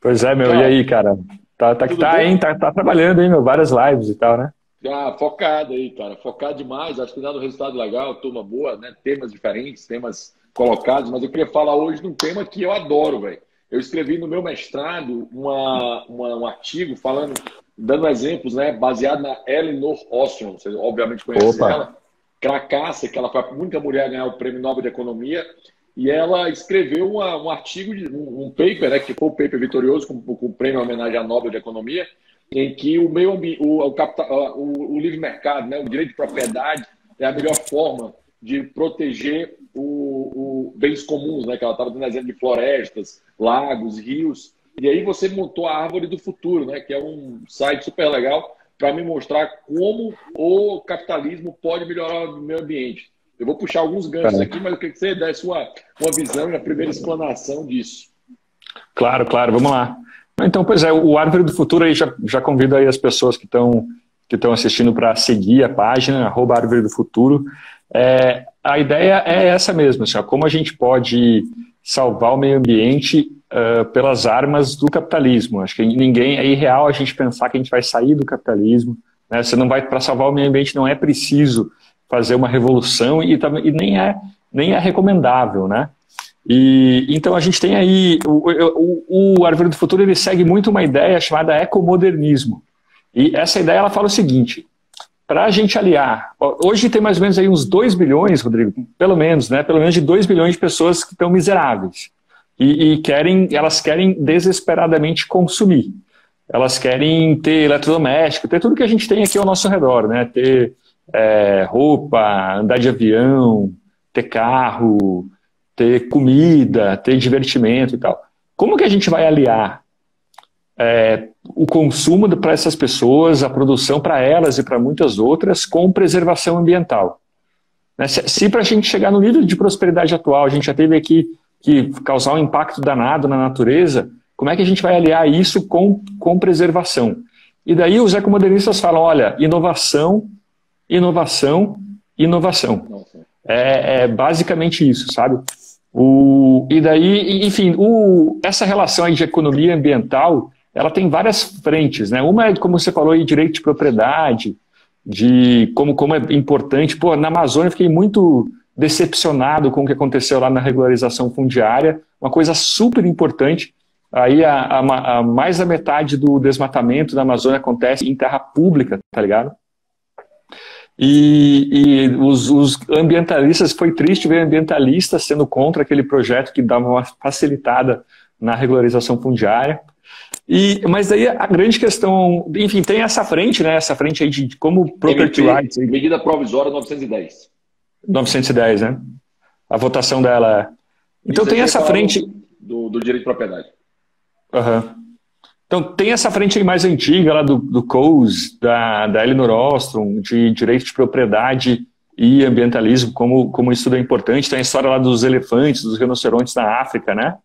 Pois é, meu. E Cara, aí, cara? tudo Hein? bem? Tá trabalhando, hein, meu? Várias lives e tal, né? Ah, focado aí, cara. Focado demais. Acho que dá um resultado legal, turma boa, né? Temas diferentes, temas colocados. Mas eu queria falar hoje de um tema que eu adoro, velho. Eu escrevi no meu mestrado um artigo falando, dando exemplos, né? Baseado na Elinor Ostrom. Você obviamente conhece Opa. ela. Cracaça, que ela foi a única mulher a ganhar o Prêmio Nobel de Economia. E ela escreveu um artigo, um paper, né? Que foi o paper vitorioso com o prêmio em homenagem à Nobel de Economia em que o meio ambiente, o livre mercado, né, o direito de propriedade é a melhor forma de proteger o bens comuns, né, que ela estava dando exemplo de florestas, lagos, rios. E aí você montou a Árvore do Futuro, né, que é um site super legal para me mostrar como o capitalismo pode melhorar o meio ambiente. Eu vou puxar alguns ganchos aqui, É. mas eu queria que você desse uma visão e a primeira explanação disso. Claro, claro, vamos lá. Então, pois é, o Árvore do Futuro aí já convido aí as pessoas que estão assistindo para seguir a página, @Árvore do Futuro. A ideia é essa mesmo, assim, ó, como a gente pode salvar o meio ambiente pelas armas do capitalismo. Acho que ninguém, é irreal a gente pensar que a gente vai sair do capitalismo, né? Você não vai, para salvar o meio ambiente não é preciso fazer uma revolução e nem é recomendável, né? E então a gente tem aí o Árvore do Futuro, ele segue muito uma ideia chamada ecomodernismo. E essa ideia ela fala o seguinte: para a gente aliar, hoje tem mais ou menos aí uns 2 bilhões, Rodrigo, pelo menos, né? Pelo menos de 2 bilhões de pessoas que estão miseráveis elas querem desesperadamente consumir. Elas querem ter eletrodoméstico, ter tudo que a gente tem aqui ao nosso redor, né? Ter roupa, andar de avião, ter carro, ter comida, ter divertimento e tal. Como que a gente vai aliar o consumo para essas pessoas, a produção para elas e para muitas outras, com preservação ambiental? Né? Se para a gente chegar no nível de prosperidade atual, a gente já teve aqui que causar um impacto danado na natureza, como é que a gente vai aliar isso com preservação? E daí os ecomodernistas falam, olha, inovação, inovação, inovação. Nossa. É basicamente isso, sabe? E daí, enfim, essa relação aí de economia ambiental, ela tem várias frentes, né? Uma é, como você falou aí, direito de propriedade, de como é importante. Pô, na Amazônia eu fiquei muito decepcionado com o que aconteceu lá na regularização fundiária, uma coisa super importante. Aí mais da metade do desmatamento da Amazônia acontece em terra pública, tá ligado? E os ambientalistas, foi triste ver ambientalistas sendo contra aquele projeto que dava uma facilitada na regularização fundiária. Mas aí a grande questão, enfim, tem essa frente, né? Essa frente aí de como property MP, rights. medida provisória 910. 910, né? A votação dela. Então Isso aí tem você ia essa falar frente. do direito de propriedade. Uhum. Então tem essa frente aí mais antiga lá do Coase, da Elinor Ostrom, de direito de propriedade e ambientalismo, como isso é importante. Tem a história lá dos elefantes, dos rinocerontes na África, né?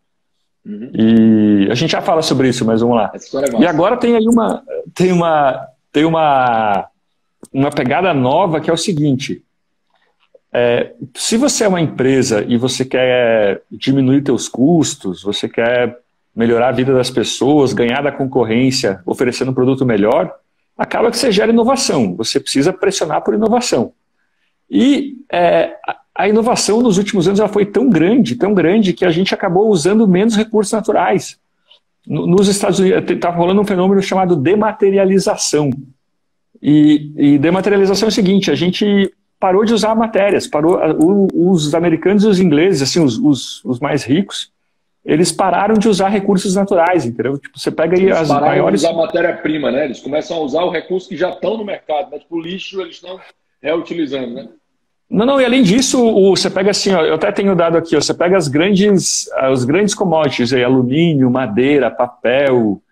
Uhum. E a gente já fala sobre isso, mas vamos lá. Essa história é E massa. agora tem aí uma pegada nova que é o seguinte: se você é uma empresa e você quer diminuir seus custos, você quer melhorar a vida das pessoas, ganhar da concorrência, oferecendo um produto melhor, acaba que você gera inovação. Você precisa pressionar por inovação. E a inovação nos últimos anos ela foi tão grande, que a gente acabou usando menos recursos naturais. Nos Estados Unidos está rolando um fenômeno chamado dematerialização. E dematerialização é o seguinte: a gente parou de usar matérias, os americanos e os ingleses, assim, os mais ricos, eles pararam de usar recursos naturais, entendeu? Tipo, você pega aí Eles as pararam de maiores... usar matéria-prima, né? Eles começam a usar os recursos que já estão no mercado, mas o lixo eles estão reutilizando, né? Não, e além disso, você pega assim, ó, eu até tenho dado aqui, ó, você pega os grandes commodities, aí, alumínio, madeira, papel,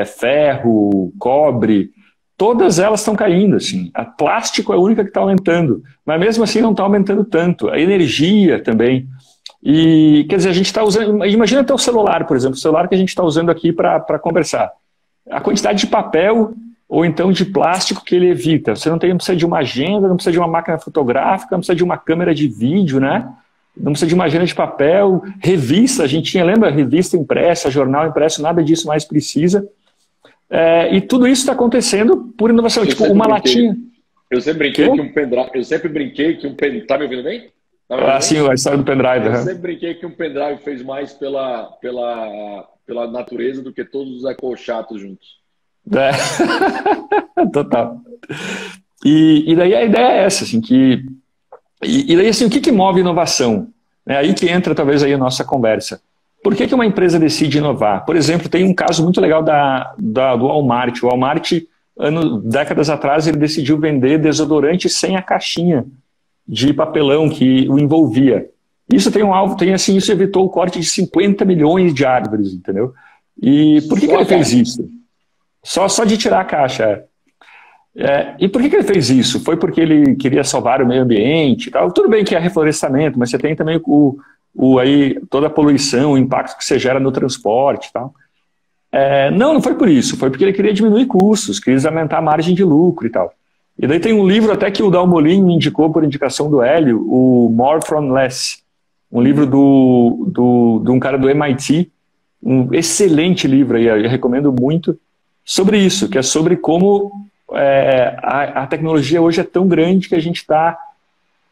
ferro, cobre, todas elas estão caindo, assim. A plástico é a única que está aumentando, mas mesmo assim não está aumentando tanto. A energia também. E, quer dizer, a gente está usando... Imagina até o celular, por exemplo, o celular que a gente está usando aqui para conversar. A quantidade de papel ou então de plástico que ele evita. Você não precisa de uma agenda, não precisa de uma máquina fotográfica, não precisa de uma câmera de vídeo, né? não precisa de uma agenda de papel, revista, a gente tinha, lembra? Revista impressa, jornal impresso, nada disso mais precisa. E tudo isso está acontecendo por inovação, tipo uma latinha. Eu sempre brinquei que um pendrive. Eu sempre brinquei que um pendrive. Tá me ouvindo bem? Sim, a história do pendrive. Eu sempre brinquei que um pendrive fez mais pela natureza do que todos os ecochatos juntos. Total. E daí a ideia é essa, assim, que. E daí, assim, o que move inovação? É aí que entra, talvez, aí a nossa conversa. Por que uma empresa decide inovar? Por exemplo, tem um caso muito legal do Walmart. O Walmart, décadas atrás, ele decidiu vender desodorante sem a caixinha de papelão que o envolvia. Isso tem um alvo, assim, isso evitou o corte de 50 milhões de árvores, entendeu? E por que ele fez isso? Só de tirar a caixa. E por que ele fez isso? Foi porque ele queria salvar o meio ambiente e tal. Tudo bem que é reflorestamento, mas você tem também aí, toda a poluição, o impacto que você gera no transporte e tal. Não foi por isso. Foi porque ele queria diminuir custos, queria aumentar a margem de lucro e tal. E daí tem um livro até que o Dalmolin me indicou por indicação do Hélio, o More from Less. Um livro de um cara do MIT. Um excelente livro aí, eu recomendo muito. Sobre isso, que é sobre como a tecnologia hoje é tão grande que a gente está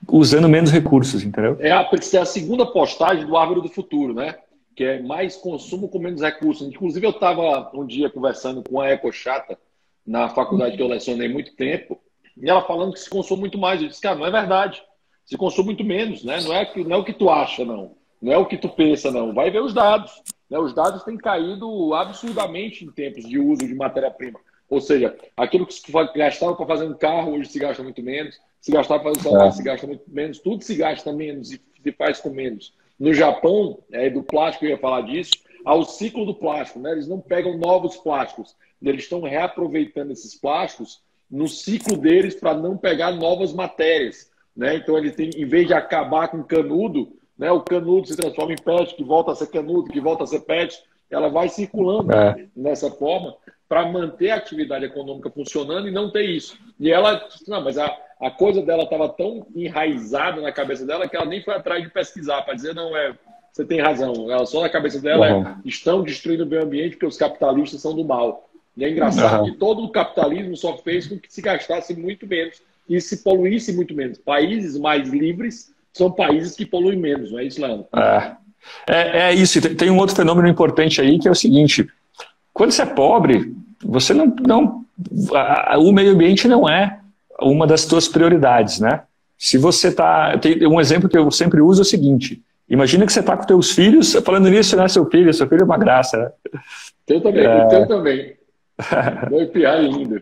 usando menos recursos, entendeu? Porque é a segunda postagem do Árvore do Futuro, né? Que é mais consumo com menos recursos. Inclusive, eu estava um dia conversando com a ecochata na faculdade que eu lecionei muito tempo, e ela falando que se consome muito mais. Eu disse, cara, não é verdade. Se consome muito menos, né? Não é o que tu acha, não. Não é o que tu pensa, não. Vai ver os dados. Né? Os dados têm caído absurdamente em tempos de uso de matéria-prima. Ou seja, aquilo que se gastava para fazer um carro, hoje se gasta muito menos. Se gastava para fazer um celular, se gasta muito menos. Tudo se gasta menos e se faz com menos. No Japão, do plástico, eu ia falar disso, há o ciclo do plástico. Né? Eles não pegam novos plásticos. Eles estão reaproveitando esses plásticos no ciclo deles para não pegar novas matérias. Né? Então, ele tem, em vez de acabar com canudo, né? O canudo se transforma em PET, que volta a ser canudo, que volta a ser PET. Ela vai circulando nessa forma para manter a atividade econômica funcionando e não ter isso. E ela, não, mas a coisa dela estava tão enraizada na cabeça dela que ela nem foi atrás de pesquisar para dizer, não, você tem razão. Ela só na cabeça dela estão destruindo o meio ambiente porque os capitalistas são do mal. E é engraçado que todo o capitalismo só fez com que se gastasse muito menos e se poluísse muito menos. Países mais livres são países que poluem menos, não é isso, Leandro? É isso. Tem um outro fenômeno importante aí que é o seguinte: quando você é pobre, você o meio ambiente não é uma das suas prioridades, né? Se você tem um exemplo que eu sempre uso é o seguinte: imagina que você está com teus filhos, falando nisso, né? Seu filho é uma graça, né? Teu também, o teu também. Meu piar lindo.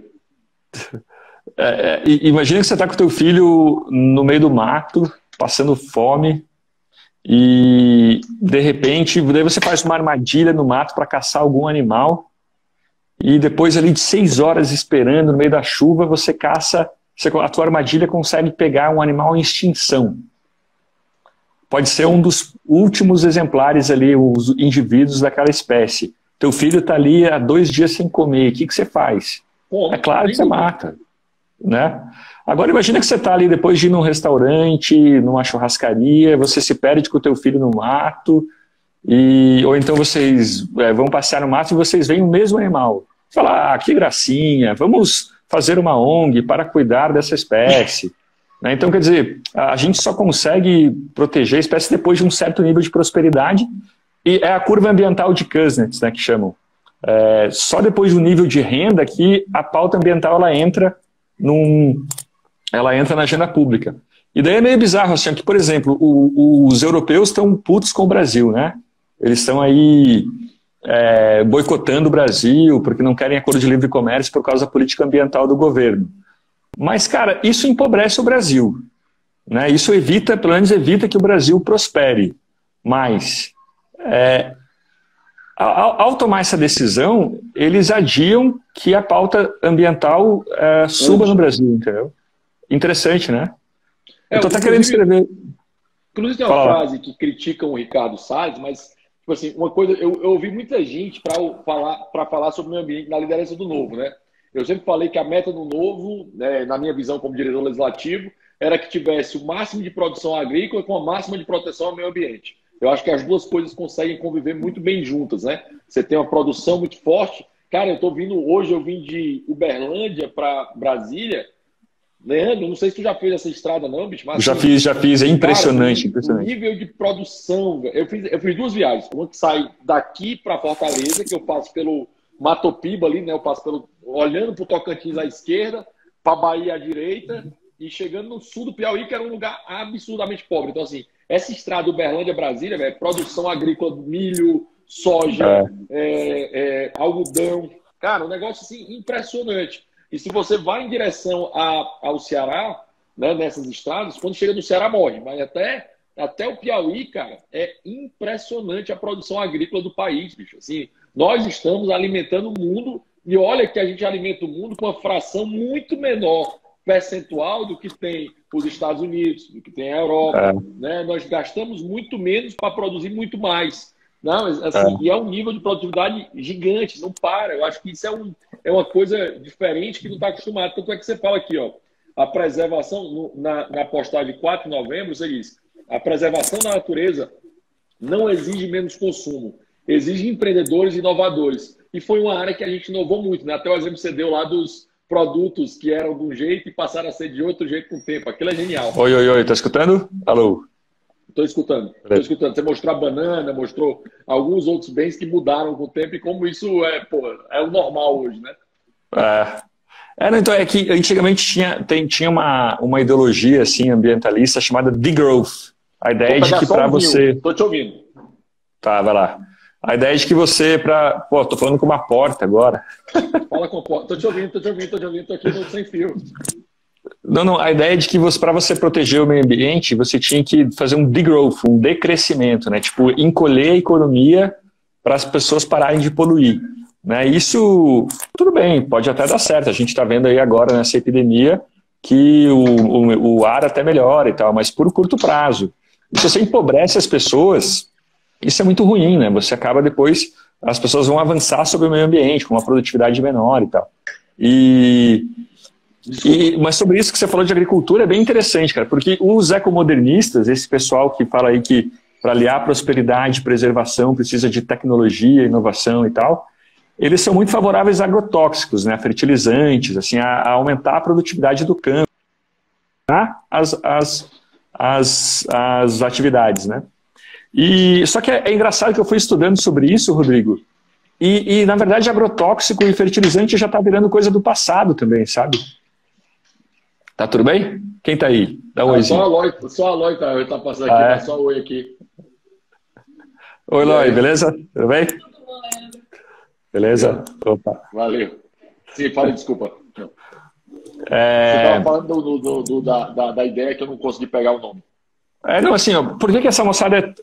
Imagina que você está com teu filho no meio do mato, passando fome, e de repente daí você faz uma armadilha no mato para caçar algum animal, e depois ali de 6 horas esperando no meio da chuva, você caça, a tua armadilha consegue pegar um animal em extinção. Pode ser um dos últimos exemplares ali, os indivíduos daquela espécie. Teu filho está ali há 2 dias sem comer, o que você faz? É claro que você mata, né? Agora imagina que você está ali depois de ir num restaurante, numa churrascaria, você se perde com o teu filho no mato, ou então vocês vão passear no mato e vocês veem o mesmo animal. Você fala, que gracinha, vamos fazer uma ONG para cuidar dessa espécie. Né? Então, quer dizer, a gente só consegue proteger a espécie depois de um certo nível de prosperidade, e é a curva ambiental de Kuznets, né, que chamam. Só depois de um nível de renda que a pauta ambiental ela entra na agenda pública. E daí é meio bizarro, assim, que, por exemplo, os europeus estão putos com o Brasil, né? Eles estão aí boicotando o Brasil porque não querem acordo de livre comércio por causa da política ambiental do governo. Mas, cara, isso empobrece o Brasil, né? Isso pelo menos evita que o Brasil prospere. Mas, ao tomar essa decisão, eles adiam que a pauta ambiental suba no Brasil, entendeu? Interessante, né? Eu tô até querendo escrever. Inclusive tem uma frase que criticam o Ricardo Salles, mas, tipo assim, uma coisa, eu ouvi muita gente para falar sobre o meio ambiente na liderança do Novo, né? Eu sempre falei que a meta do Novo, né, na minha visão como diretor legislativo, era que tivesse o máximo de produção agrícola com a máxima de proteção ao meio ambiente. Eu acho que as duas coisas conseguem conviver muito bem juntas, né? Você tem uma produção muito forte. Cara, hoje eu vim de Uberlândia para Brasília. Leandro, não sei se tu já fez essa estrada não, bicho, mas assim, já fiz, é impressionante, cara, impressionante. o nível de produção, eu fiz duas viagens. Uma que sai daqui para Fortaleza, que eu passo pelo Matopiba ali, né? Eu passo olhando para o Tocantins à esquerda, para a Bahia à direita, e chegando no sul do Piauí, que era um lugar absurdamente pobre. Então, assim, essa estrada Uberlândia-Brasília, velho, produção agrícola, milho, soja, algodão. Cara, um negócio assim impressionante. E se você vai em direção ao Ceará, né, nessas estradas, quando chega no Ceará morre. Mas até o Piauí, cara, é impressionante a produção agrícola do país, bicho. Assim, nós estamos alimentando o mundo e olha que a gente alimenta o mundo com uma fração muito menor percentual do que tem os Estados Unidos, do que tem a Europa. Né? Nós gastamos muito menos para produzir muito mais. Não, assim, e é um nível de produtividade gigante, não para. Eu acho que isso é uma coisa diferente que não está acostumado. Tanto é que você fala aqui, ó, a preservação, na postagem de 4 de novembro, você diz, a preservação da natureza não exige menos consumo, exige empreendedores inovadores. E foi uma área que a gente inovou muito, né? Até o exemplo que você deu lá dos produtos que eram de um jeito e passaram a ser de outro jeito com o tempo. Aquilo é genial. Oi, tá escutando? Alô? Estou escutando. Você mostrou a banana, mostrou alguns outros bens que mudaram com o tempo e como isso é o normal hoje, né? Não, então é que antigamente tinha uma ideologia assim, ambientalista chamada degrowth. A ideia de que para você... Estou te ouvindo. Tá, vai lá. A ideia de que você tô falando com uma porta agora. Fala com a porta. Tô te ouvindo. Tô aqui no sem fio. Não, a ideia é de que para você proteger o meio ambiente, você tinha que fazer um degrowth, um decrescimento, né? Tipo, encolher a economia para as pessoas pararem de poluir. Né? Isso, tudo bem, pode até dar certo. A gente está vendo aí agora nessa epidemia que o ar até melhora e tal, mas por curto prazo. E se você empobrece as pessoas, isso é muito ruim, né? Você acaba depois, as pessoas vão avançar sobre o meio ambiente, com uma produtividade menor e tal. Mas sobre isso que você falou de agricultura é bem interessante, cara, porque os ecomodernistas, esse pessoal que fala aí que para aliar prosperidade e preservação precisa de tecnologia, inovação e tal, eles são muito favoráveis a agrotóxicos, né, a fertilizantes, assim, a aumentar a produtividade do campo, as atividades, né? Só que é engraçado que eu fui estudando sobre isso, Rodrigo, e na verdade agrotóxico e fertilizante já está virando coisa do passado também, sabe? Tá tudo bem? Quem tá aí? Dá um oizinho. Só a Aloy tá passando aqui, dá só um oi aqui. Oi, Eloy, beleza? Tudo bem? Tudo bom, Leandro. Beleza? Opa. Valeu. Sim, fala, desculpa. Você estava falando da ideia que eu não consegui pegar o nome. Não, assim, ó, por que essa moçada,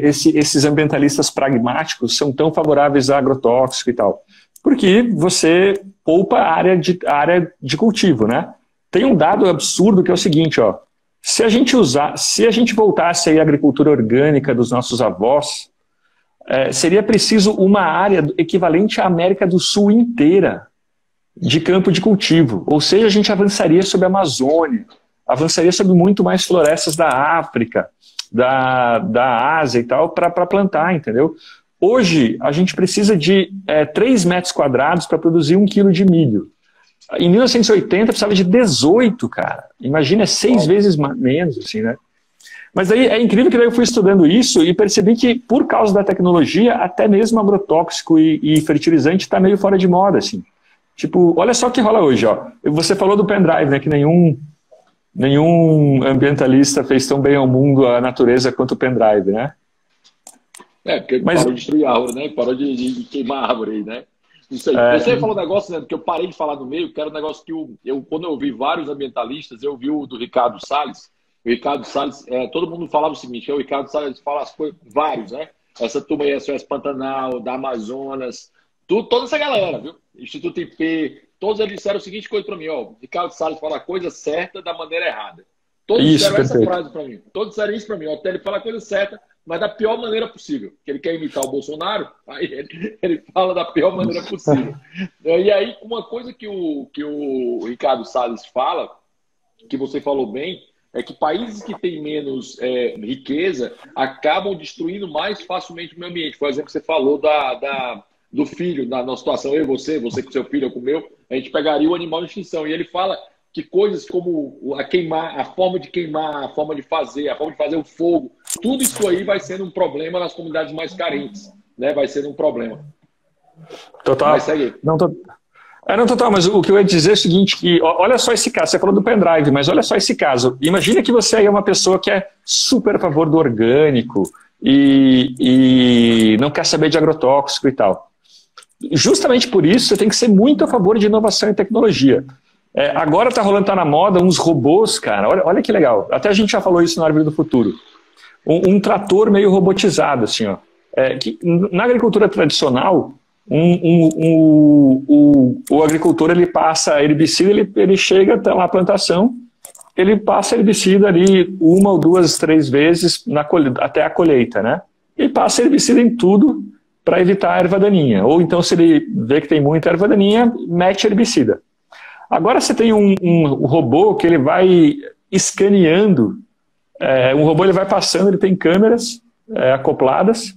esses ambientalistas pragmáticos são tão favoráveis a agrotóxico e tal? Porque você poupa a área de cultivo, né? Tem um dado absurdo que é o seguinte, ó, se a gente voltasse aí à agricultura orgânica dos nossos avós, seria preciso uma área equivalente à América do Sul inteira de campo de cultivo. Ou seja, a gente avançaria sobre a Amazônia, avançaria sobre muito mais florestas da África, da Ásia e tal, para plantar, entendeu? Hoje, a gente precisa de 3 metros quadrados para produzir 1 quilo de milho. Em 1980 precisava de 18, cara. Imagina, 6 vezes menos, assim, né? Mas aí é incrível que daí eu fui estudando isso e percebi que, por causa da tecnologia, até mesmo agrotóxico e fertilizante está meio fora de moda, assim. Tipo, olha só o que rola hoje, ó. Você falou do pendrive, né? Que nenhum ambientalista fez tão bem ao mundo, à natureza, quanto o pendrive, né? Porque parou de destruir árvore, né? Parou de queimar árvore aí, né? Isso aí. Você falou um negócio, né, que eu parei de falar no meio, que era um negócio que quando eu vi vários ambientalistas, eu vi o do Ricardo Salles. O Ricardo Salles, todo mundo falava o seguinte, o Ricardo Salles fala as coisas, vários, né? Essa turma aí, SOS Pantanal, da Amazonas, toda essa galera, viu? Instituto IP, todos eles disseram a seguinte coisa para mim, ó, Ricardo Salles fala a coisa certa da maneira errada. Todos disseram essa frase para mim. Todos disseram isso para mim, ó, ele fala a coisa certa, mas da pior maneira possível. Que ele quer imitar o Bolsonaro, aí ele fala da pior maneira possível. E aí, uma coisa que o Ricardo Salles fala, que você falou bem, é que países que têm menos riqueza acabam destruindo mais facilmente o meio ambiente. Por exemplo, você falou do filho, na situação, eu e você com seu filho, eu com o meu, a gente pegaria o animal em extinção. E ele fala que coisas como a forma de queimar, a forma de fazer o fogo, tudo isso aí vai sendo um problema nas comunidades mais carentes, né? Vai sendo um problema. Total. Mas segue. Não, total, mas o que eu ia dizer é o seguinte, que olha só esse caso, você falou do pendrive, mas olha só esse caso. Imagina que você é uma pessoa que é super a favor do orgânico e não quer saber de agrotóxico e tal. Justamente por isso, você tem que ser muito a favor de inovação e tecnologia. Agora tá na moda uns robôs, cara, olha que legal. Até a gente já falou isso na Árvore do Futuro. Um trator meio robotizado, assim, ó. Que, na agricultura tradicional, o agricultor ele passa herbicida, ele chega até lá a plantação, ele passa herbicida ali 1 ou 2, 3 vezes até a colheita, né? Ele passa herbicida em tudo para evitar a erva daninha. Ou então, se ele vê que tem muita erva daninha, mete herbicida. Agora você tem um robô que ele vai escaneando, um robô ele vai passando, ele tem câmeras acopladas,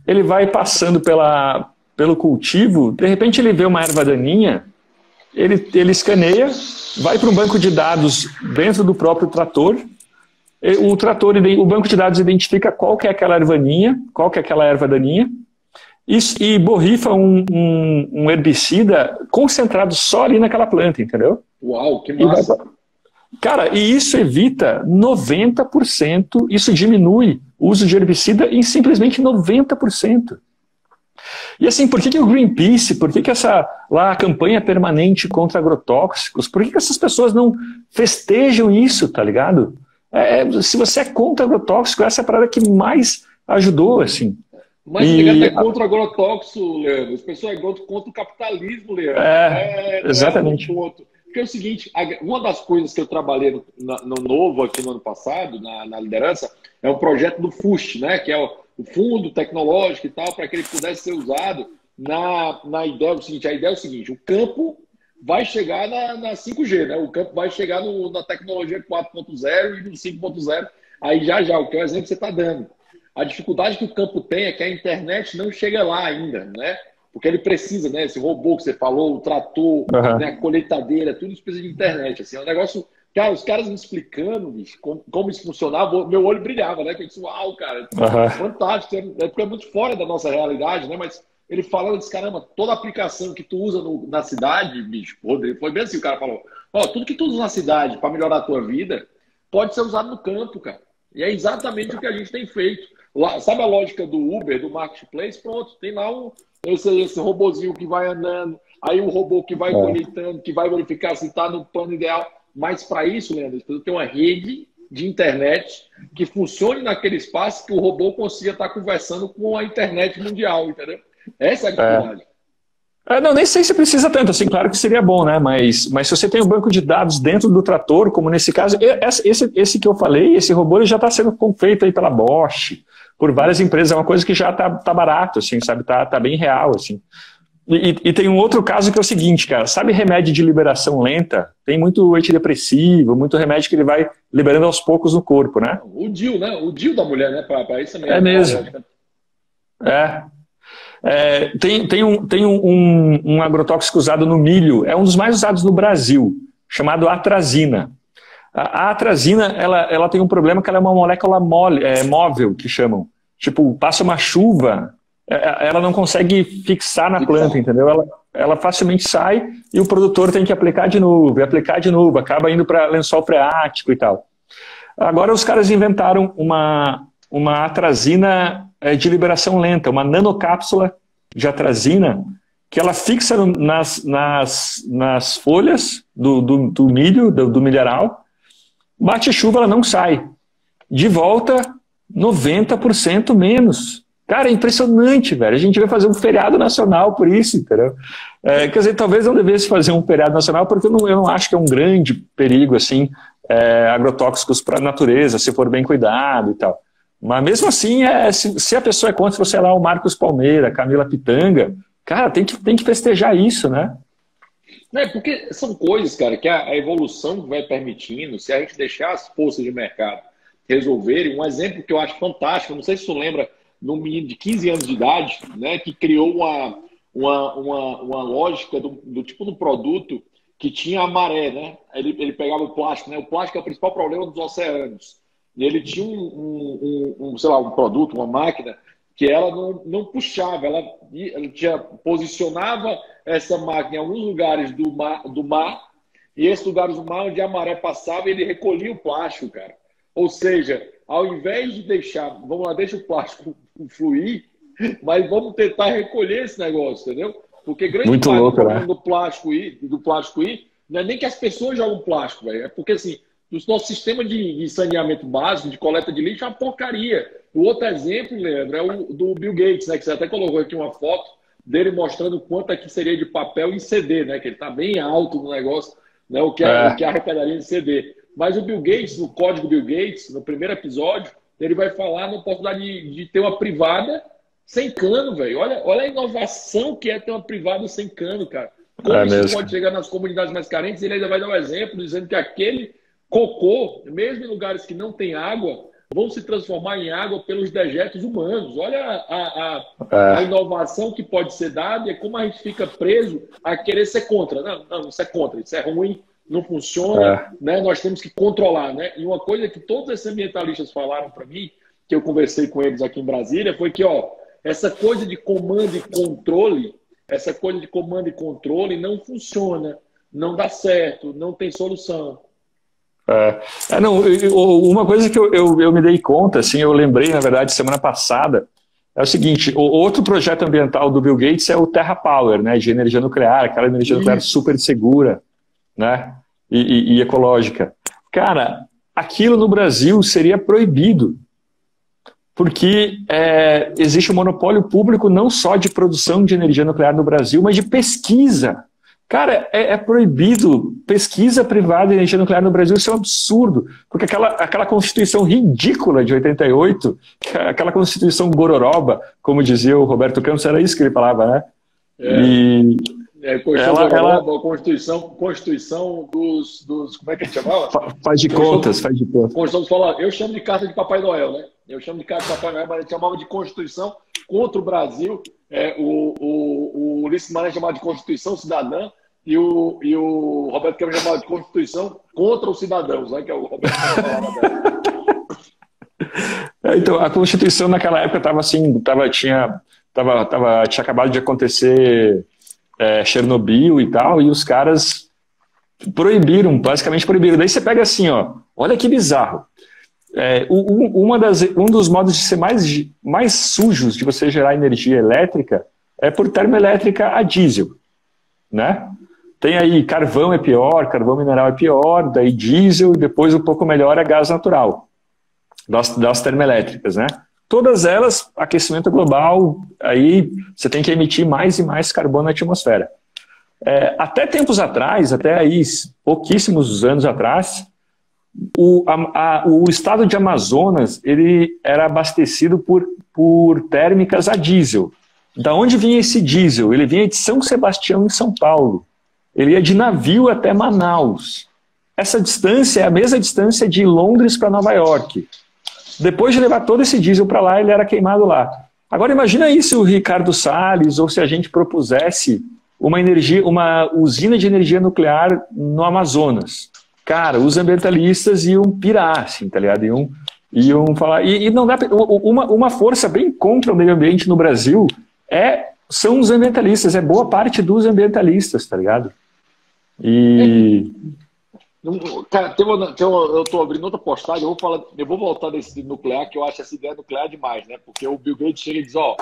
ele vai passando pelo cultivo, de repente ele vê uma erva daninha, ele escaneia, vai para um banco de dados dentro do próprio trator, o banco de dados identifica qual que é aquela erva daninha, e borrifa um herbicida concentrado só ali naquela planta, entendeu? Uau, que massa! Cara, e isso evita 90%, isso diminui o uso de herbicida em simplesmente 90%. E assim, por que o Greenpeace, por que a campanha permanente contra agrotóxicos, por que essas pessoas não festejam isso, tá ligado? Se você é contra agrotóxico, essa é a parada que mais ajudou, assim. Mas ninguém é contra o agrotóxico, Leandro. As pessoas é contra o capitalismo, Leandro. Exatamente. Porque é o seguinte, uma das coisas que eu trabalhei no Novo aqui no ano passado, na liderança, é o projeto do FUST, né? Que é o Fundo Tecnológico e tal, para que ele pudesse ser usado na ideia do seguinte. A ideia é o seguinte, o campo vai chegar na 5G, né? O campo vai chegar na tecnologia 4.0 e no 5.0, aí já, o que é o exemplo que você está dando. A dificuldade que o campo tem é que a internet não chega lá ainda, né? Porque ele precisa, né? Esse robô que você falou, o trator, né? A colheitadeira, tudo isso precisa de internet. Assim, é um negócio... Cara, os caras me explicando, bicho, como isso funcionava, meu olho brilhava, né? Eu disse, uau, cara, fantástico. Porque é muito fora da nossa realidade, né? Mas ele falando desse, caramba, toda aplicação que tu usa na cidade, bicho, foi bem assim, o cara falou, tudo que tu usa na cidade para melhorar a tua vida, pode ser usado no campo, cara. E é exatamente o que a gente tem feito. Lá, sabe a lógica do Uber, do Marketplace? Pronto, tem lá esse robozinho que vai andando, aí o robô que vai colheitando, que vai verificar se está no plano ideal. Mas para isso, Leandro, precisa ter uma rede de internet que funcione naquele espaço que o robô consiga estar conversando com a internet mundial, entendeu? Essa é a dificuldade. Não, nem sei se precisa tanto, assim, claro que seria bom, né? Mas se você tem um banco de dados dentro do trator, como nesse caso, esse que eu falei, esse robô ele já está sendo feito aí pela Bosch, por várias empresas, é uma coisa que já tá barato, assim, sabe? Tá bem real, assim. E tem um outro caso que é o seguinte, cara, sabe remédio de liberação lenta? Tem muito antidepressivo, muito remédio que ele vai liberando aos poucos no corpo, né? O DIU, né? O DIU da mulher, né? Para isso também. É mesmo. Tem um agrotóxico usado no milho, é um dos mais usados no Brasil, chamado atrazina. A atrazina, ela tem um problema que ela é uma molécula móvel, que chamam. Tipo, passa uma chuva, ela não consegue fixar na planta, entendeu? Ela facilmente sai e o produtor tem que aplicar de novo, acaba indo para lençol freático e tal. Agora os caras inventaram uma atrazina de liberação lenta, uma nanocápsula de atrazina, que ela fixa nas folhas do milho, do milharal, bate chuva, ela não sai. De volta, 90% menos. Cara, é impressionante, velho. A gente vai fazer um feriado nacional por isso, entendeu? Quer dizer, talvez não devesse fazer um feriado nacional, porque eu não acho que é um grande perigo, assim, agrotóxicos para a natureza, se for bem cuidado e tal. Mas mesmo assim, se a pessoa é contra, você lá, o Marcos Palmeira, Camila Pitanga, cara, tem que festejar isso, né? Né? Porque são coisas, cara, que a evolução vai permitindo, se a gente deixar as forças de mercado resolverem. Um exemplo que eu acho fantástico, não sei se tu lembra, num menino de 15 anos de idade, né, que criou uma lógica do tipo de produto que tinha a maré, né? Ele pegava o plástico, né? O plástico é o principal problema dos oceanos. E ele tinha sei lá, um produto, uma máquina, que ela não puxava, ela posicionava essa máquina em alguns lugares do mar, e esses lugares do mar onde a maré passava, ele recolhia o plástico, cara. Ou seja, ao invés de deixar, vamos lá, deixa o plástico fluir, mas vamos tentar recolher esse negócio, entendeu? Porque grande Muito parte do louco, problema né? do plástico ir, não é nem que as pessoas jogam plástico, velho. É porque, assim, o nosso sistema de saneamento básico, de coleta de lixo, é uma porcaria. O outro exemplo, Leandro, é o do Bill Gates, né? Que você até colocou aqui uma foto dele mostrando quanto aqui seria de papel em CD, né? Que ele está bem alto no negócio, né? O que arrecadaria em CD. Mas o Bill Gates, no código Bill Gates, no primeiro episódio, ele vai falar na possibilidade de ter uma privada sem cano, velho. Olha a inovação que é ter uma privada sem cano, cara. Como isso Mesmo. pode chegar nas comunidades mais carentes? Ele ainda vai dar um exemplo dizendo que aquele cocô, mesmo em lugares que não tem água, vão se transformar em água pelos dejetos humanos. Olha a inovação que pode ser dada e como a gente fica preso a querer ser contra. Não, isso é contra, isso é ruim, não funciona, né? Nós temos que controlar, né? E uma coisa que todos esses ambientalistas falaram para mim, que eu conversei com eles aqui em Brasília, foi que, ó, essa coisa de comando e controle não funciona, não dá certo, não tem solução. Não, uma coisa que eu me dei conta, assim, eu lembrei, na verdade, semana passada, é o seguinte, o outro projeto ambiental do Bill Gates é o Terra Power, né, de energia nuclear, aquela energia nuclear super segura, né, e ecológica. Cara, aquilo no Brasil seria proibido, porque existe um monopólio público não só de produção de energia nuclear no Brasil, mas de pesquisa. Cara, é proibido pesquisa privada de energia nuclear no Brasil, isso é um absurdo, porque aquela Constituição ridícula de 88, aquela Constituição gororoba, como dizia o Roberto Campos, era isso que ele falava, né? Constituição dos. Como é que a gente chamava? Faz de contas. Eu chamo de carta de Papai Noel, né? Eu chamo de carta de Papai Noel, mas a gente chamava de Constituição contra o Brasil. O Ulisses Maranhão chamava de Constituição Cidadã e o Roberto Campos chamava de Constituição contra os cidadãos, né? Que é o Roberto Campos falava dela. Então, a Constituição naquela época estava assim, tinha acabado de acontecer Chernobyl e tal, e os caras basicamente proibiram. Daí você pega assim, ó, olha que bizarro. Um dos modos de ser mais sujos de você gerar energia elétrica é por termoelétrica a diesel, né? Tem aí carvão é pior, carvão mineral é pior, daí diesel e depois um pouco melhor é gás natural das termoelétricas, né? Todas elas, aquecimento global, aí você tem que emitir mais e mais carbono na atmosfera. Até tempos atrás, até aí pouquíssimos anos atrás, o estado de Amazonas ele era abastecido por térmicas a diesel. Da onde vinha esse diesel? Ele vinha de São Sebastião, em São Paulo. Ele ia de navio até Manaus. Essa distância é a mesma distância de Londres para Nova York. Depois de levar todo esse diesel para lá, ele era queimado lá. Agora imagina aí se o Ricardo Salles ou se a gente propusesse uma usina de energia nuclear no Amazonas. Cara, os ambientalistas iam pirar, assim, tá ligado? Iam falar... E não dá uma força bem contra o meio ambiente no Brasil são os ambientalistas, boa parte dos ambientalistas, tá ligado? Cara, eu estou abrindo outra postagem, eu vou voltar desse nuclear, que eu acho essa ideia nuclear demais, né? Porque o Bill Gates chega e diz, ó,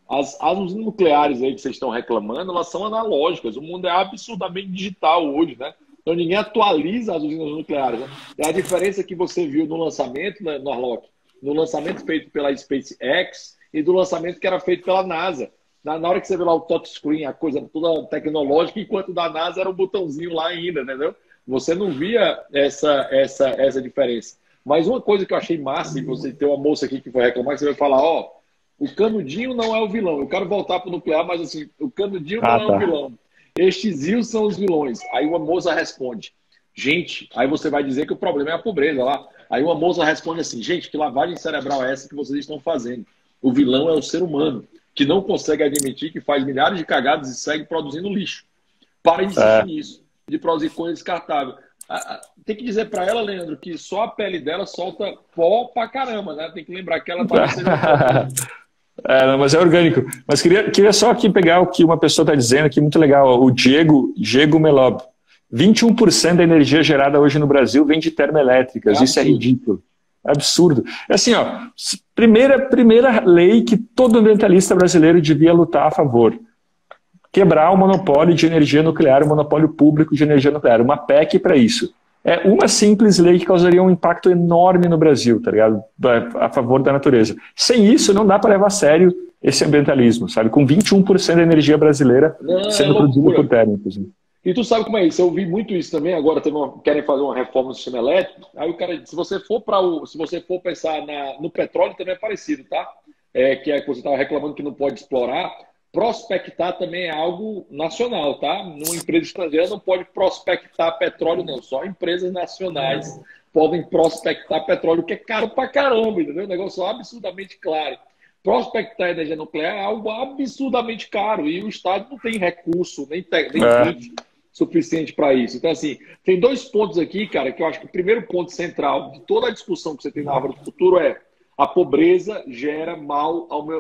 as usinas nucleares aí que vocês estão reclamando, elas são analógicas, o mundo é absurdamente digital hoje, né? Então ninguém atualiza as usinas nucleares, né? É a diferença que você viu no lançamento, né, Norlock, no lançamento feito pela SpaceX e do lançamento que era feito pela NASA. Na hora que você vê lá o touchscreen, a coisa toda tecnológica, enquanto da NASA era um botãozinho lá ainda, entendeu? Você não via essa diferença. Mas uma coisa que eu achei massa, e você tem uma moça aqui que foi reclamar, que você vai falar, ó, o canudinho não é o vilão. Eu quero voltar para o nuclear, mas assim, o canudinho não é o vilão. Estes rios são os vilões. Aí uma moça responde, gente, aí você vai dizer que o problema é a pobreza lá. Aí uma moça responde assim, gente, que lavagem cerebral é essa que vocês estão fazendo? O vilão é o ser humano, que não consegue admitir que faz milhares de cagadas e segue produzindo lixo. Para de insistir nisso, de produzir coisa descartável. Tem que dizer para ela, Leandro, que só a pele dela solta pó pra caramba, né? Tem que lembrar que ela tá sendo não, mas é orgânico. Mas queria só aqui pegar o que uma pessoa está dizendo aqui, muito legal. O Diego Melob. 21% da energia gerada hoje no Brasil vem de termoelétricas. Isso é ridículo. É absurdo. É assim, ó, primeira lei que todo ambientalista brasileiro devia lutar a favor. Quebrar o monopólio de energia nuclear, o monopólio público de energia nuclear. Uma PEC para isso. É uma simples lei que causaria um impacto enorme no Brasil, tá ligado? A favor da natureza. Sem isso, não dá para levar a sério esse ambientalismo, sabe? Com 21% da energia brasileira sendo produzida por térmicos. E tu sabe como é isso? Eu vi muito isso também. Agora querem fazer uma reforma do sistema elétrico. Aí o cara, se você for pensar no petróleo, também é parecido, tá? Que você estava reclamando que não pode explorar. Prospectar também é algo nacional, tá? Numa empresa estrangeira não pode prospectar petróleo, não. Só empresas nacionais podem prospectar petróleo, que é caro pra caramba, entendeu? Um negócio absurdamente claro. Prospectar energia nuclear é algo absurdamente caro e o Estado não tem recurso, nem gente suficiente para isso. Então, assim, tem dois pontos aqui, cara, que eu acho que o primeiro ponto central de toda a discussão que você tem na Árvore do Futuro é a pobreza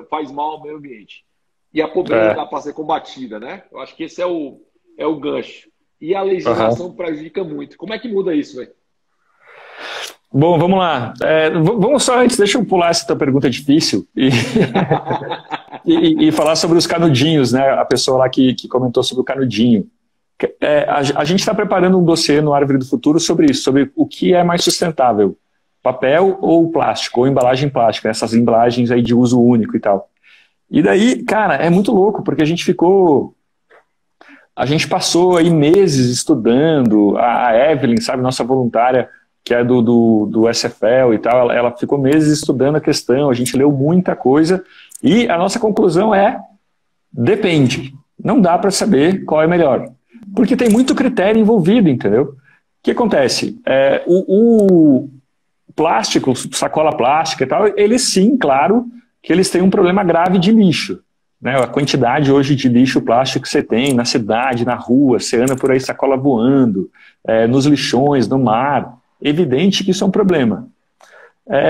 faz mal ao meio ambiente. E a pobreza dá para ser combatida, né? Eu acho que esse é o gancho. E a legislação prejudica muito. Como é que muda isso, velho? Bom, vamos lá. Vamos só antes, deixa eu pular essa tua pergunta difícil e falar sobre os canudinhos, né? A pessoa lá que comentou sobre o canudinho. A gente está preparando um dossiê no Árvore do Futuro sobre isso, sobre o que é mais sustentável, papel ou plástico, ou embalagem plástica, essas embalagens aí de uso único e tal. E daí, cara, é muito louco, porque a gente passou aí meses estudando, a Evelyn, sabe, nossa voluntária, que é do SFL e tal, ela ficou meses estudando a questão, a gente leu muita coisa, e a nossa conclusão depende, não dá para saber qual é melhor, porque tem muito critério envolvido, entendeu? O que acontece? O plástico, sacola plástica e tal, eles sim, claro, que eles têm um problema grave de lixo. Né? A quantidade hoje de lixo plástico que você tem na cidade, na rua, você anda por aí sacola voando, nos lixões, no mar, evidente que isso é um problema.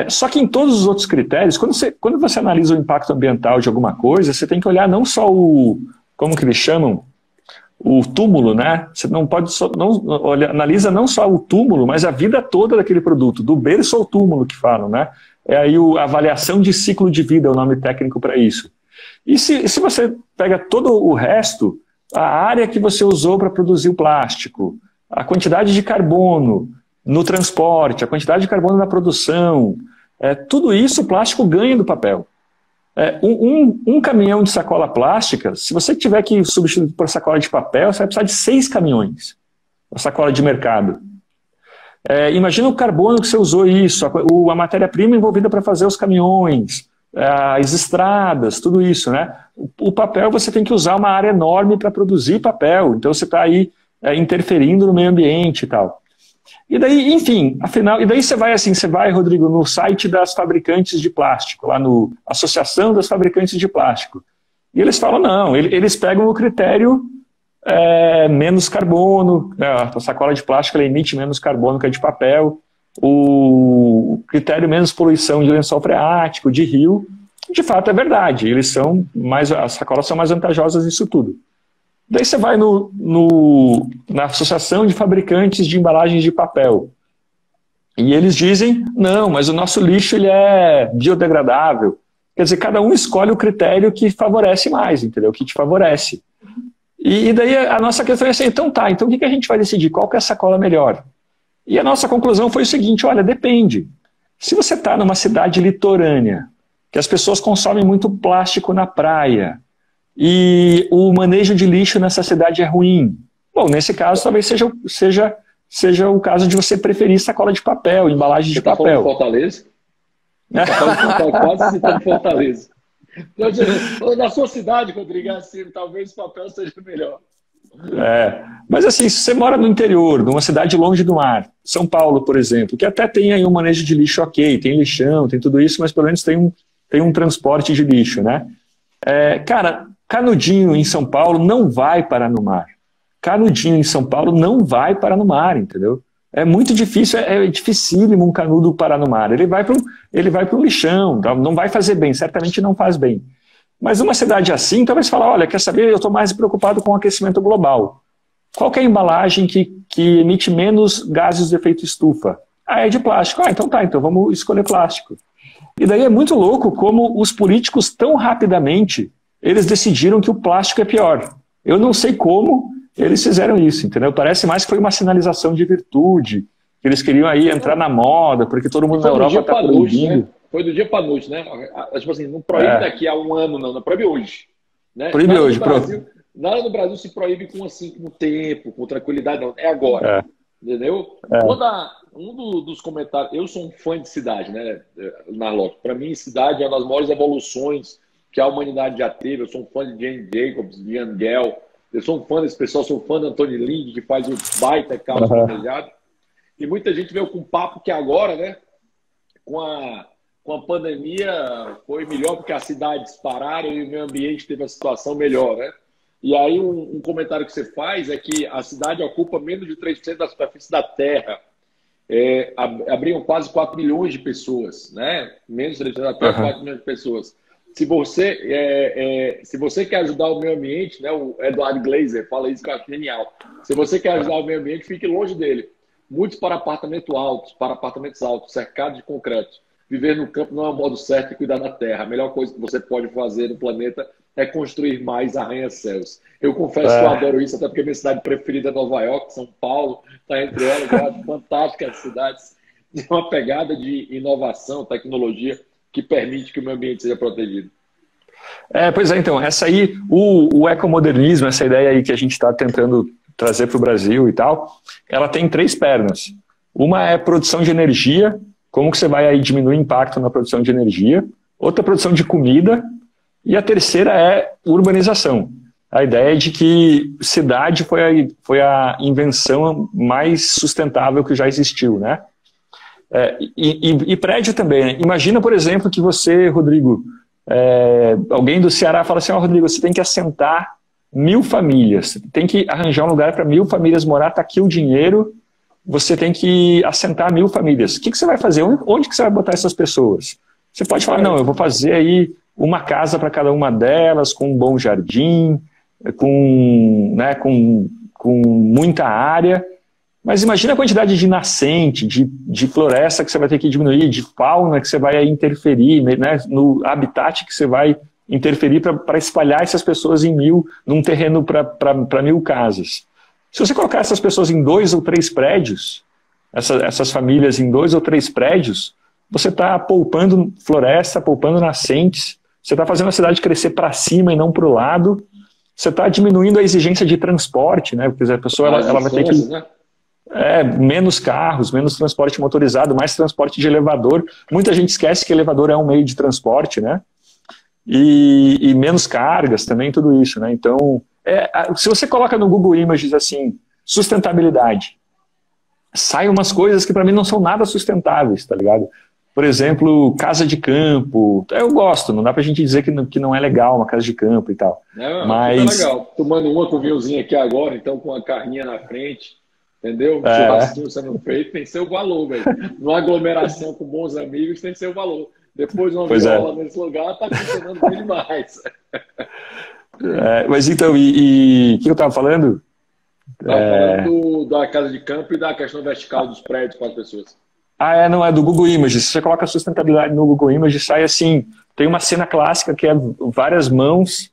Só que em todos os outros critérios, quando você analisa o impacto ambiental de alguma coisa, você tem que olhar não só como que eles chamam? O túmulo, né? Você não pode analisa não só o túmulo, mas a vida toda daquele produto, do berço ao túmulo que falam, né? É aí a avaliação de ciclo de vida, é o nome técnico para isso. E se você pega todo o resto, a área que você usou para produzir o plástico, a quantidade de carbono no transporte, a quantidade de carbono na produção, tudo isso o plástico ganha do papel. Um caminhão de sacola plástica, se você tiver que substituir por sacola de papel, você vai precisar de 6 caminhões, a sacola de mercado. Imagina o carbono que você usou isso, a matéria-prima envolvida para fazer os caminhões, as estradas, tudo isso, né? O papel você tem que usar uma área enorme para produzir papel, então você está aí interferindo no meio ambiente e tal. E daí, enfim, afinal, e daí você vai, Rodrigo, no site das fabricantes de plástico, lá no Associação das Fabricantes de Plástico, e eles falam, não, eles pegam o critério menos carbono, a sacola de plástico ela emite menos carbono que a de papel, o critério menos poluição de lençol freático, de rio, de fato é verdade, as sacolas são mais vantajosas nisso tudo. Daí você vai na Associação de Fabricantes de Embalagens de Papel, e eles dizem, não, mas o nosso lixo ele é biodegradável. Quer dizer, cada um escolhe o critério que favorece mais, entendeu? Que te favorece. E daí a nossa questão é assim, então o que a gente vai decidir? Qual que é a sacola melhor? E a nossa conclusão foi o seguinte, olha, depende. Se você está numa cidade litorânea, que as pessoas consomem muito plástico na praia, e o manejo de lixo nessa cidade é ruim, bom, nesse caso talvez seja o caso de você preferir sacola de papel, embalagem de papel. Você está falando Fortaleza? Quase citando Fortaleza. Na sua cidade, Rodrigo, assim, talvez o papel seja melhor. Mas assim, se você mora no interior, numa cidade longe do mar, São Paulo, por exemplo, que até tem aí um manejo de lixo ok, tem lixão, tem tudo isso, mas pelo menos tem um transporte de lixo, né? Cara, canudinho em São Paulo não vai parar no mar. Canudinho em São Paulo não vai parar no mar, entendeu? É muito difícil, é dificílimo um canudo parar no mar. Ele vai para um lixão, não vai fazer bem, certamente não faz bem. Mas uma cidade assim, talvez falar, olha, quer saber, eu estou mais preocupado com o aquecimento global. Qual que é a embalagem que emite menos gases de efeito estufa? É de plástico. Então vamos escolher plástico. E daí é muito louco como os políticos tão rapidamente, eles decidiram que o plástico é pior. Eu não sei como eles fizeram isso, entendeu? Parece mais que foi uma sinalização de virtude, que eles queriam aí entrar na moda, porque todo mundo na Europa está proibindo. Né? Foi do dia para a noite, né? Tipo assim, não proíbe daqui a um ano, não proíbe hoje. Né? Proíbe hoje, pronto. Nada no Brasil se proíbe com tempo, com tranquilidade, não. É agora. Entendeu? Um dos comentários. Eu sou um fã de cidade, né, Narlock? Para mim, cidade é uma das maiores evoluções que a humanidade já teve. Eu sou um fã de Jane Jacobs, de Ian Gell. Eu sou um fã desse pessoal, sou um fã do Antônio Lindh, que faz o baita caos planejado. E muita gente veio com um papo que agora, né, com a pandemia, foi melhor porque as cidades pararam e o meio ambiente teve a situação melhor, né? E aí um comentário que você faz é que a cidade ocupa menos de 3% da superfície da Terra. Abriam quase 4 milhões de pessoas, né? Menos de 3% da Terra, 4 milhões de pessoas. Se você quer ajudar o meio ambiente, né? O Eduardo Glazer fala isso que eu acho genial. Se você quer ajudar o meio ambiente, fique longe dele. Muitos para apartamentos altos, cercados de concreto. Viver no campo não é o modo certo de cuidar da terra. A melhor coisa que você pode fazer no planeta é construir mais arranha-céus. Eu confesso que eu adoro isso, até porque minha cidade preferida é Nova York, São Paulo, está entre elas. Eu acho fantásticas as cidades. Tem uma pegada de inovação, tecnologia, que permite que o meio ambiente seja protegido. Pois é, então, essa aí, o ecomodernismo, essa ideia aí que a gente está tentando trazer para o Brasil e tal, ela tem 3 pernas. Uma é produção de energia, como que você vai aí diminuir o impacto na produção de energia. Outra, produção de comida. E a terceira é urbanização. A ideia de que cidade foi a invenção mais sustentável que já existiu, né? E prédio também, né? Imagina, por exemplo, que você, Rodrigo, alguém do Ceará fala assim, Rodrigo, você tem que assentar 1000 famílias, tem que arranjar um lugar para 1000 famílias morar, tá aqui o dinheiro, você tem que assentar 1000 famílias. O que você vai fazer? Onde que você vai botar essas pessoas? Você pode falar, não, eu vou fazer aí uma casa para cada uma delas, com um bom jardim, com muita área. Mas imagina a quantidade de nascente, de floresta que você vai ter que diminuir, de fauna que você vai interferir, né, no habitat que você vai interferir para espalhar essas pessoas num terreno para 1000 casas. Se você colocar essas pessoas em 2 ou 3 prédios, essas famílias em 2 ou 3 prédios, você está poupando floresta, poupando nascentes, você está fazendo a cidade crescer para cima e não para o lado, você está diminuindo a exigência de transporte, né? Porque a pessoa ela vai ter que... Né? Menos carros, menos transporte motorizado, mais transporte de elevador. Muita gente esquece que elevador é um meio de transporte, né? E menos cargas também, tudo isso, né? Então, se você coloca no Google Images assim, sustentabilidade, saem umas coisas que para mim não são nada sustentáveis, tá ligado? Por exemplo, casa de campo. Eu gosto, não dá pra gente dizer que não é legal uma casa de campo e tal. Mas... é legal. Tomando uma com o vinhozinho aqui agora, então com a carninha na frente, entendeu? Churrasquinho sendo feito, tem seu valor, velho. Numa aglomeração com bons amigos, tem seu valor. Depois uma viola nesse lugar, tá funcionando bem demais. Mas então, o que eu tava falando? Tava falando da casa de campo e da questão vertical dos prédios para as pessoas. Não, é do Google Images. Se você coloca sustentabilidade no Google Images, sai assim, tem uma cena clássica que é várias mãos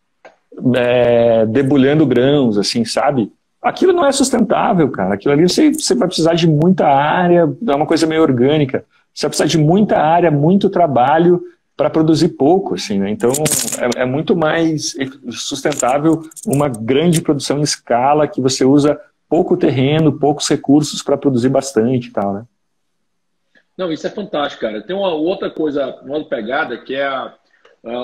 debulhando grãos, assim, sabe? Aquilo não é sustentável, cara. Aquilo ali você vai precisar de muita área, é uma coisa meio orgânica. Você vai precisar de muita área, muito trabalho para produzir pouco, assim, né? Então, é muito mais sustentável uma grande produção em escala que você usa pouco terreno, poucos recursos para produzir bastante e tal, né? Não, isso é fantástico, cara. Tem uma outra coisa, uma outra pegada, que é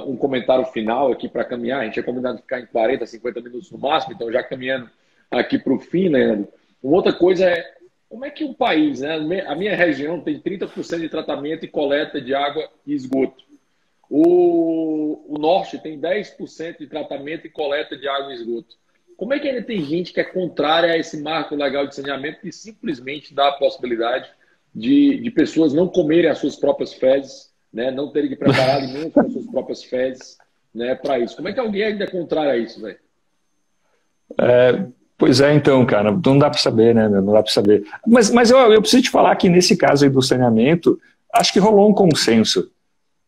um comentário final aqui para caminhar. A gente é combinado de ficar em 40, 50 minutos no máximo, então já caminhando aqui para o fim, Leandro, uma outra coisa é como é que um país, né? A minha região tem 30% de tratamento e coleta de água e esgoto. O norte tem 10% de tratamento e coleta de água e esgoto. Como é que ainda tem gente que é contrária a esse marco legal de saneamento que simplesmente dá a possibilidade de pessoas não comerem as suas próprias fezes, né? Não terem que preparar alimentos com as suas próprias fezes, né? Para isso. Como é que alguém ainda é contrário a isso, velho? Pois é, então, cara, não dá para saber, né? Não dá para saber. Mas eu preciso te falar que nesse caso aí do saneamento, acho que rolou um consenso.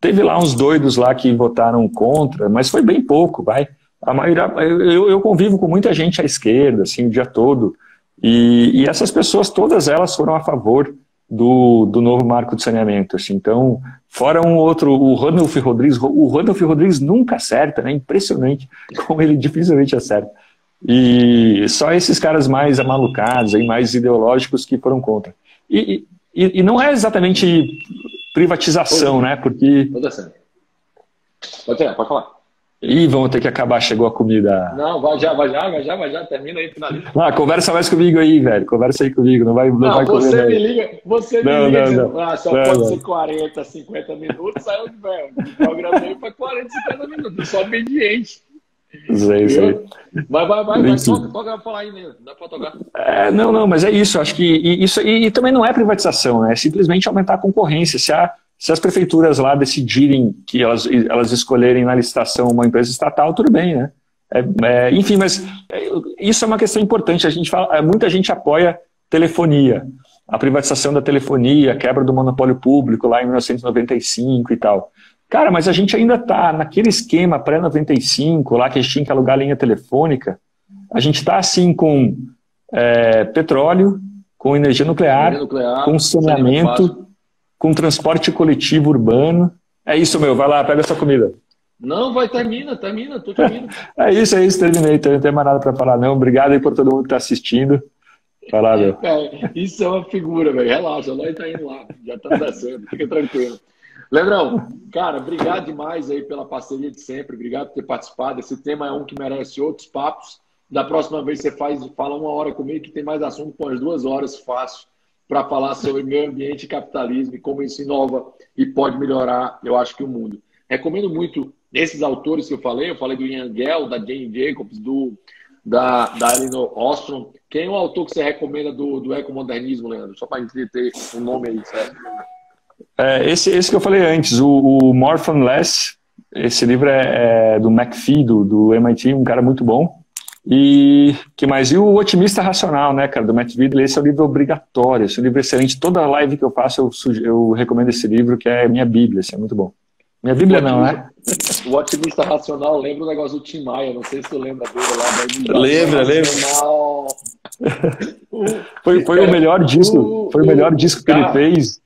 Teve lá uns doidos lá que votaram contra, mas foi bem pouco, vai. A maioria, eu convivo com muita gente à esquerda, assim, o dia todo, e essas pessoas, todas elas foram a favor do novo marco de saneamento, assim. Então, fora um outro, o Randolph Rodrigues nunca acerta, né? Impressionante como ele dificilmente acerta. E só esses caras mais amalucados, aí, mais ideológicos que foram contra. E não é exatamente privatização, né? Porque... Pode falar. Ih, vamos ter que acabar, chegou a comida. Não, vai já, termina aí, finaliza. Conversa mais comigo aí, velho. Conversa aí comigo, não vai você me liga, dizendo, só pode ser 40, 50 minutos, aí eu, velho, programei para 40, 50 minutos, só obediente. Isso aí. Vai, toca falar aí mesmo, dá para tocar. Não, mas é isso, acho que isso e também não é privatização, né? É simplesmente aumentar a concorrência. Se as prefeituras lá decidirem que elas escolherem na licitação uma empresa estatal, tudo bem, né? Enfim, mas isso é uma questão importante. Muita gente apoia telefonia, a privatização da telefonia, a quebra do monopólio público lá em 1995 e tal. Cara, mas a gente ainda está naquele esquema pré-95, lá que a gente tinha que alugar linha telefônica. A gente está assim com petróleo, com energia nuclear, com saneamento, com transporte coletivo urbano. É isso, vai lá, pega essa comida. Não, termina, tô te ouvindo. É isso, terminei, então não tem mais nada para falar não. Obrigado aí por todo mundo que está assistindo. Vai lá, meu. Isso é uma figura, velho, relaxa, nós tá indo lá, já tá descendo, fica tranquilo. Leandrão, cara, obrigado demais aí pela parceria de sempre, obrigado por ter participado. Esse tema é um que merece outros papos. Da próxima vez você fala 1 hora comigo, que tem mais assunto, põe as 2 horas fácil para falar sobre meio ambiente e capitalismo e como isso inova e pode melhorar, eu acho que o mundo. Recomendo muito esses autores que eu falei do Ian Gell, da Jane Jacobs, da Elinor Ostrom. Quem é o autor que você recomenda do ecomodernismo, Leandro? Só para a gente ter um nome aí, certo? Esse que eu falei antes, o More Than Less. Esse livro é do McPhee, do MIT, um cara muito bom. E que mais? E o Otimista Racional, né, cara, do Matt Vidley. Esse é um livro obrigatório, esse é um livro excelente. Toda live que eu faço, eu recomendo esse livro, que é minha Bíblia, esse é muito bom. Minha Bíblia não, né? O Otimista Racional, lembra o negócio do Tim Maia, não sei se tu lembra dele lá. Lembra. Foi o melhor disco, que ele fez.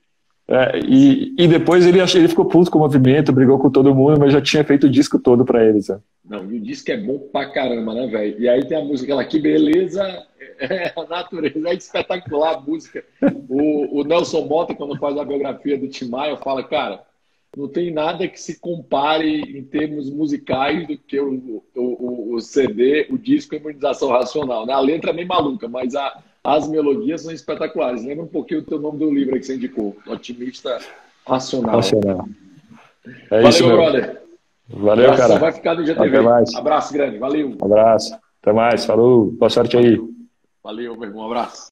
E depois ele ficou puto com o movimento, brigou com todo mundo, mas já tinha feito o disco todo pra ele, sabe? Não, e o disco é bom pra caramba, né, velho? E aí tem a música lá, que beleza, a natureza, é espetacular a música. O Nelson Motta, quando faz a biografia do Tim Maia, fala, cara, não tem nada que se compare em termos musicais do que o CD, o disco Imunização Racional, né? A letra é meio maluca, mas as melodias são espetaculares. Lembra um pouquinho o teu nome do livro aí que você indicou, Otimista Racional. Valeu, isso, meu brother. Valeu, cara. Só vai ficar do GTV. Até mais. Abraço grande, valeu. Abraço. Até mais, falou. Boa sorte aí. Valeu, meu irmão. Um abraço.